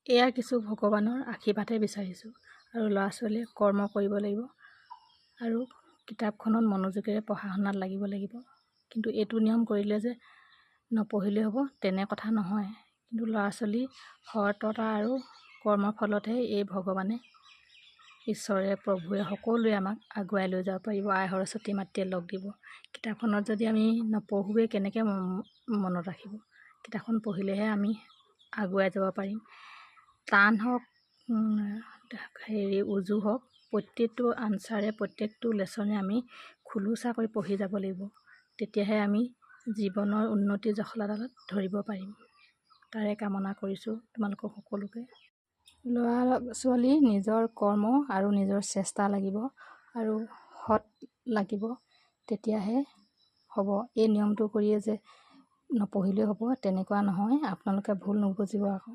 এয়া কিছু ভগৱানৰ আশীৰ্বাদহে বিচাৰিছোঁ। আৰু ল'ৰা ছোৱালীয়ে কৰ্ম কৰিব লাগিব আৰু কিতাপখনত মনোযোগেৰে পঢ়া শুনাত লাগিব লাগিব। কিন্তু এইটো নিয়ম কৰিলে যে নপঢ়িলেই হ'ব তেনে কথা নহয়। কিন্তু ল'ৰা ছোৱালী সততা আৰু কৰ্মৰ ফলতহে এই ভগৱানে, ঈশ্বৰে, প্ৰভুৱে সকলোৱে আমাক আগুৱাই লৈ যাব পাৰিব। আই সৰস্বতী মাতৃয়ে লগ দিব। কিতাপখনত যদি আমি নপঢ়োৱে কেনেকৈ মনত ৰাখিব? কিতাপখন পঢ়িলেহে আমি আগুৱাই যাব পাৰিম। টান হওক উজু হওক, প্ৰত্যেকটো আনচাৰে, প্ৰত্যেকটো লেচনে আমি খোলোচাকৈ পঢ়ি যাব লাগিব। তেতিয়াহে আমি জীৱনৰ উন্নতি জখলাডালত ধৰিব পাৰিম। তাৰে কামনা কৰিছোঁ তোমালোকক সকলোকে। ল'ৰা ছোৱালী নিজৰ কৰ্ম আৰু নিজৰ চেষ্টা লাগিব আৰু সৎ লাগিব, তেতিয়াহে হ'ব। এই নিয়মটো কৰিয়ে যে নপঢ়িলেও হ'ব তেনেকুৱা নহয়, আপোনালোকে ভুল নুবুজিব আকৌ।